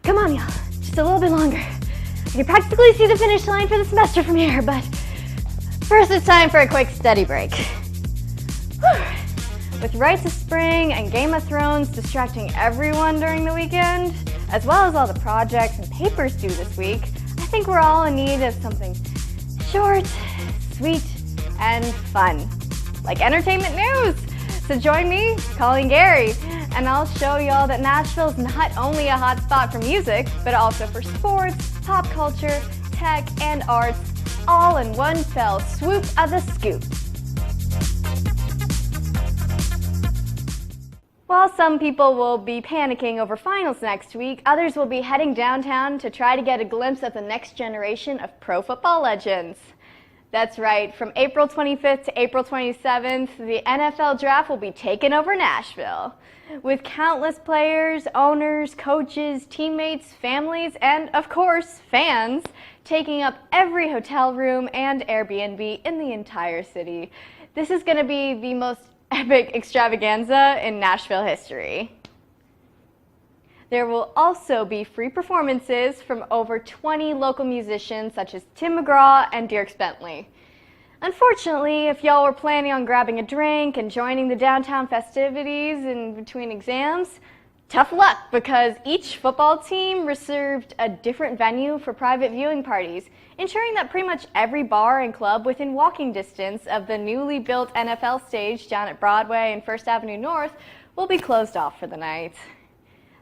Come on, y'all. Just a little bit longer. I can practically see the finish line for the semester from here, but first it's time for a quick study break. Whew. With Rites of Spring and Game of Thrones distracting everyone during the weekend, as well as all the projects and papers due this week, I think we're all in need of something short, sweet, and fun, like entertainment news. So join me, Colleen Gary, and I'll show y'all that Nashville's not only a hot spot for music, but also for sports, pop culture, tech, and arts, all in one fell swoop of the scoop. While some people will be panicking over finals next week, others will be heading downtown to try to get a glimpse of the next generation of pro football legends. That's right, from April 25th to April 27th, the NFL Draft will be taking over Nashville, with countless players, owners, coaches, teammates, families, and of course, fans, taking up every hotel room and Airbnb in the entire city. This is going to be the most epic extravaganza in Nashville history. There will also be free performances from over 20 local musicians such as Tim McGraw and Dierks Bentley. Unfortunately, if y'all were planning on grabbing a drink and joining the downtown festivities in between exams, tough luck, because each football team reserved a different venue for private viewing parties, ensuring that pretty much every bar and club within walking distance of the newly built NFL stage down at Broadway and First Avenue North will be closed off for the night.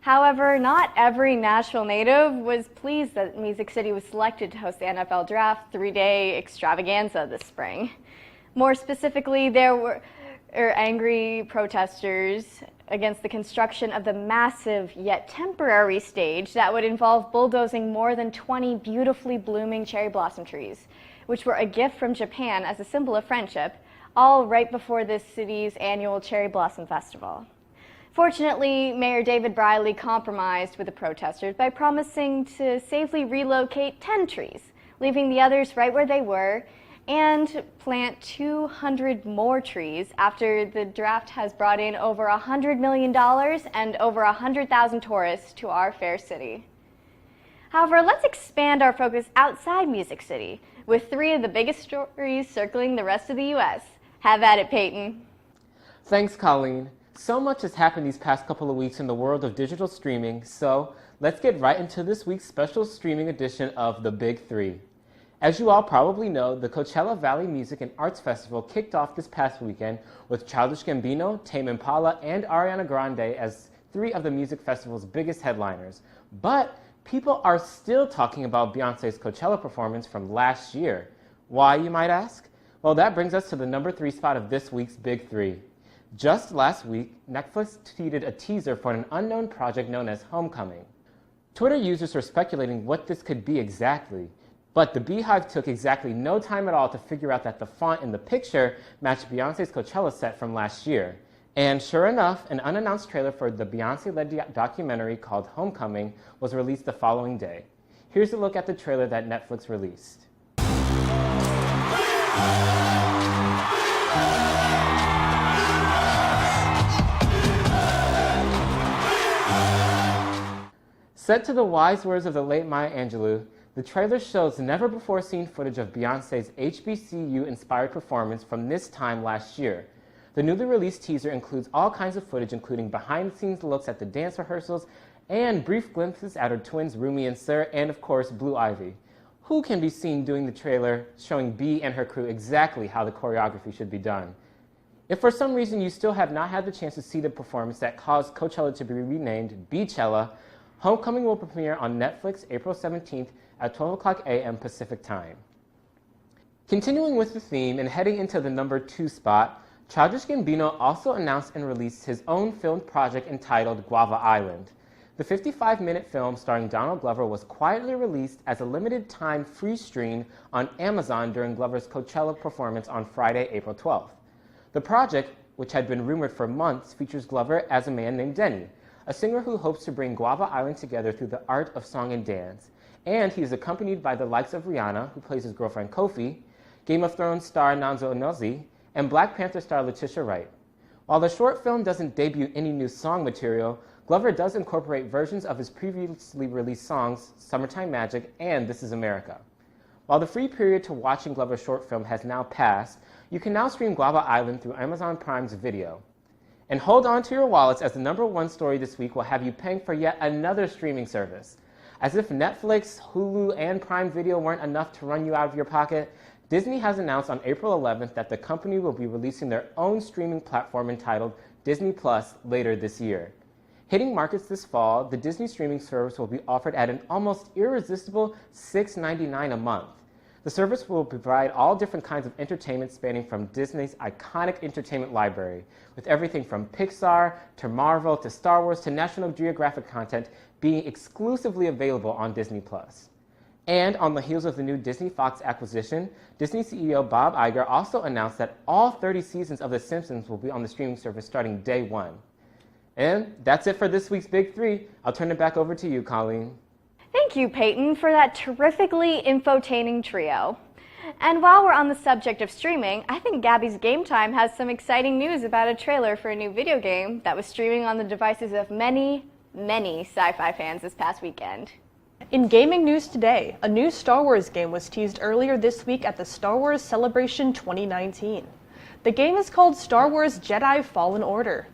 However, not every Nashville native was pleased that Music City was selected to host the NFL Draft 3-day extravaganza this spring. More specifically, there were angry protesters against the construction of the massive yet temporary stage that would involve bulldozing more than 20 beautifully blooming cherry blossom trees, which were a gift from Japan as a symbol of friendship, all right before this city's annual Cherry Blossom Festival. Fortunately, Mayor David Briley compromised with the protesters by promising to safely relocate 10 trees, leaving the others right where they were, and plant 200 more trees after the draft has brought in over $100 million and over 100,000 tourists to our fair city. However, let's expand our focus outside Music City with 3 of the biggest stories circling the rest of the U.S. Have at it, Peyton. Thanks, Colleen. So much has happened these past couple of weeks in the world of digital streaming, so let's get right into this week's special streaming edition of The Big Three. As you all probably know, the Coachella Valley Music and Arts Festival kicked off this past weekend with Childish Gambino, Tame Impala, and Ariana Grande as 3 of the music festival's biggest headliners. But people are still talking about Beyoncé's Coachella performance from last year. Why, you might ask? Well, that brings us to the number 3 spot of this week's Big Three. Just last week, Netflix tweeted a teaser for an unknown project known as Homecoming. Twitter users were speculating what this could be exactly, but the Beehive took exactly no time at all to figure out that the font in the picture matched Beyoncé's Coachella set from last year. And sure enough, an unannounced trailer for the Beyoncé-led documentary called Homecoming was released the following day. Here's a look at the trailer that Netflix released. Set to the wise words of the late Maya Angelou, the trailer shows never-before-seen footage of Beyoncé's HBCU-inspired performance from this time last year. The newly released teaser includes all kinds of footage, including behind-the-scenes looks at the dance rehearsals and brief glimpses at her twins Rumi and Sir, and of course Blue Ivy, who can be seen doing the trailer showing Bee and her crew exactly how the choreography should be done. If for some reason you still have not had the chance to see the performance that caused Coachella to be renamed Beachella, Homecoming will premiere on Netflix April 17th at 12 o'clock a.m. Pacific Time. Continuing with the theme and heading into the number 2 spot, Childish Gambino also announced and released his own filmed project entitled Guava Island. The 55-minute film starring Donald Glover was quietly released as a limited-time free stream on Amazon during Glover's Coachella performance on Friday, April 12th. The project, which had been rumored for months, features Glover as a man named Denny, a singer who hopes to bring Guava Island together through the art of song and dance. And he is accompanied by the likes of Rihanna, who plays his girlfriend Kofi, Game of Thrones star Nanzo Onozi, and Black Panther star Letitia Wright. While the short film doesn't debut any new song material, Glover does incorporate versions of his previously released songs, Summertime Magic and This Is America. While the free period to watching Glover's short film has now passed, you can now stream Guava Island through Amazon Prime's Video. And hold on to your wallets, as the #1 story this week will have you paying for yet another streaming service. As if Netflix, Hulu, and Prime Video weren't enough to run you out of your pocket, Disney has announced on April 11th that the company will be releasing their own streaming platform entitled Disney Plus later this year. Hitting markets this fall, the Disney streaming service will be offered at an almost irresistible $6.99 a month. The service will provide all different kinds of entertainment spanning from Disney's iconic entertainment library, with everything from Pixar to Marvel to Star Wars to National Geographic content being exclusively available on Disney+. And on the heels of the new Disney-Fox acquisition, Disney CEO Bob Iger also announced that all 30 seasons of The Simpsons will be on the streaming service starting day one. And that's it for this week's Big Three. I'll turn it back over to you, Colleen. Thank you, Peyton, for that terrifically infotaining trio. And while we're on the subject of streaming, I think Gabby's Game Time has some exciting news about a trailer for a new video game that was streaming on the devices of many, many sci-fi fans this past weekend. In gaming news today, a new Star Wars game was teased earlier this week at the Star Wars Celebration 2019. The game is called Star Wars Jedi Fallen Order,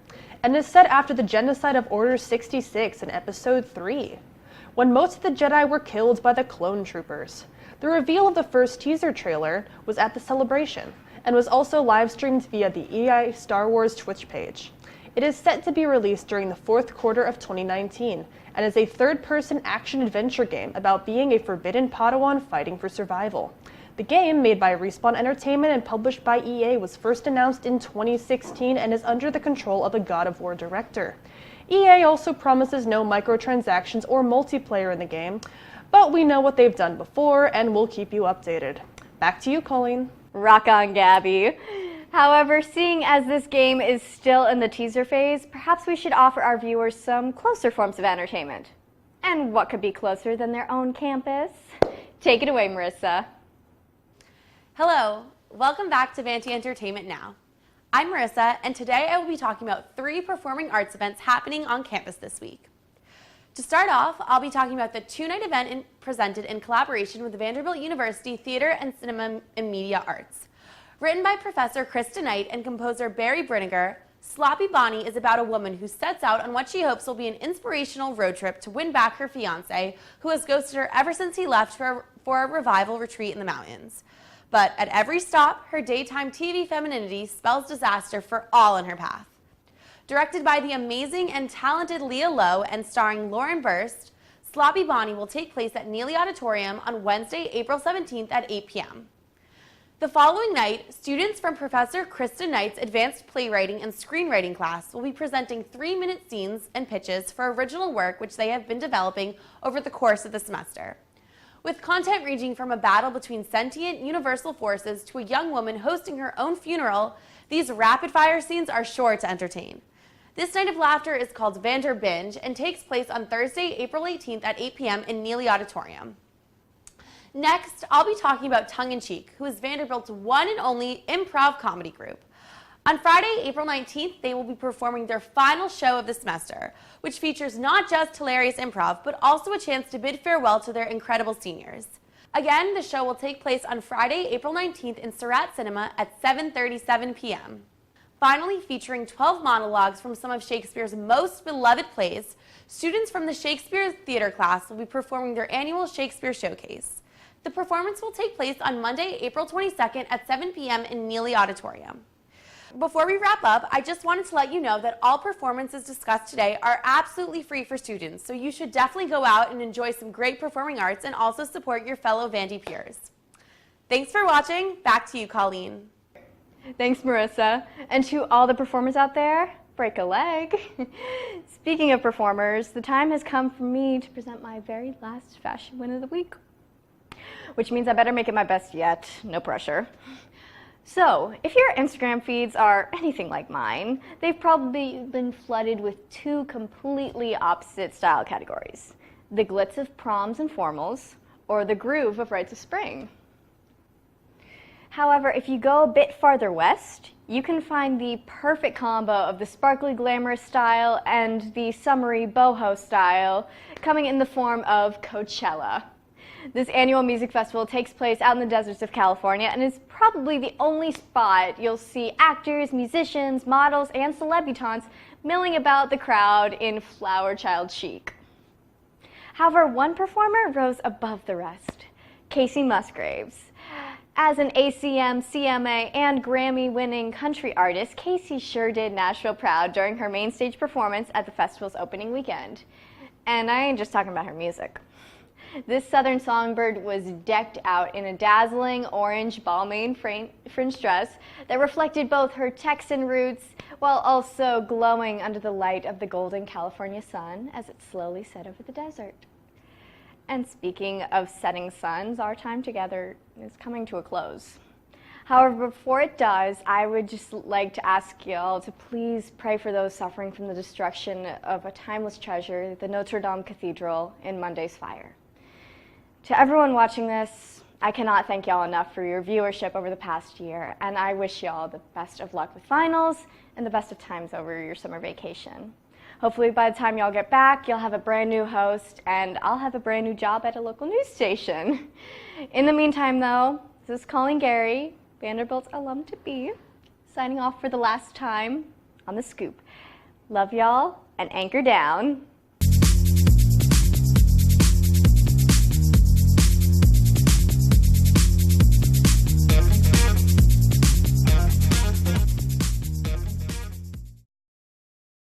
and is set after the genocide of Order 66 in Episode 3, when most of the Jedi were killed by the clone troopers. The reveal of the first teaser trailer was at the celebration, and was also live-streamed via the EA Star Wars Twitch page. It is set to be released during the fourth quarter of 2019, and is a third-person action-adventure game about being a forbidden Padawan fighting for survival. The game, made by Respawn Entertainment and published by EA, was first announced in 2016 and is under the control of a God of War director. EA also promises no microtransactions or multiplayer in the game, but we know what they've done before and we'll keep you updated. Back to you, Colleen. Rock on, Gabby. However, seeing as this game is still in the teaser phase, perhaps we should offer our viewers some closer forms of entertainment. And what could be closer than their own campus? Take it away, Marissa. Hello, welcome back to Vanty Entertainment Now. I'm Marissa, and today I will be talking about 3 performing arts events happening on campus this week. To start off, I'll be talking about the 2-night event presented in collaboration with the Vanderbilt University Theater and Cinema and Media Arts. Written by Professor Krista Knight and composer Barry Brinegar, Sloppy Bonnie is about a woman who sets out on what she hopes will be an inspirational road trip to win back her fiancé, who has ghosted her ever since he left for a revival retreat in the mountains. But at every stop, her daytime TV femininity spells disaster for all in her path. Directed by the amazing and talented Leah Lowe and starring Lauren Burst, Sloppy Bonnie will take place at Neely Auditorium on Wednesday, April 17th at 8 p.m. The following night, students from Professor Krista Knight's Advanced Playwriting and Screenwriting class will be presenting 3-minute scenes and pitches for original work which they have been developing over the course of the semester. With content ranging from a battle between sentient universal forces to a young woman hosting her own funeral, these rapid-fire scenes are sure to entertain. This night of laughter is called Vanderbinge and takes place on Thursday, April 18th at 8 p.m. in Neely Auditorium. Next, I'll be talking about Tongue in Cheek, who is Vanderbilt's one and only improv comedy group. On Friday, April 19th, they will be performing their final show of the semester, which features not just hilarious improv, but also a chance to bid farewell to their incredible seniors. Again, the show will take place on Friday, April 19th in Surratt Cinema at 7:37 p.m. Finally, featuring 12 monologues from some of Shakespeare's most beloved plays, students from the Shakespeare Theater class will be performing their annual Shakespeare Showcase. The performance will take place on Monday, April 22nd at 7 p.m. in Neely Auditorium. Before we wrap up, I just wanted to let you know that all performances discussed today are absolutely free for students, so you should definitely go out and enjoy some great performing arts and also support your fellow Vandy peers. Thanks for watching. Back to you, Colleen. Thanks, Marissa. And to all the performers out there, break a leg. Speaking of performers, the time has come for me to present my very last fashion win of the week, which means I better make it my best yet. No pressure. So, if your Instagram feeds are anything like mine, they've probably been flooded with 2 completely opposite style categories: the glitz of proms and formals, or the groove of rites of spring. However, if you go a bit farther west, You can find the perfect combo of the sparkly glamorous style and the summery boho style coming in the form of Coachella. This annual music festival takes place out in the deserts of California and is probably the only spot you'll see actors, musicians, models, and celebutantes milling about the crowd in flower child chic. However, one performer rose above the rest, Casey Musgraves. As an ACM, CMA, and Grammy-winning country artist, Casey sure did Nashville proud during her main stage performance at the festival's opening weekend. And I ain't just talking about her music. This Southern songbird was decked out in a dazzling orange balmain fringe dress that reflected both her Texan roots while also glowing under the light of the golden California sun as it slowly set over the desert. And speaking of setting suns, our time together is coming to a close. However, before it does, I would just like to ask y'all to please pray for those suffering from the destruction of a timeless treasure, the Notre Dame Cathedral, in Monday's fire. To everyone watching this, I cannot thank y'all enough for your viewership over the past year, and I wish y'all the best of luck with finals and the best of times over your summer vacation. Hopefully by the time y'all get back, you'll have a brand new host, and I'll have a brand new job at a local news station. In the meantime, though, this is Colleen Gary, Vanderbilt alum-to-be, signing off for the last time on The Scoop. Love y'all, and anchor down.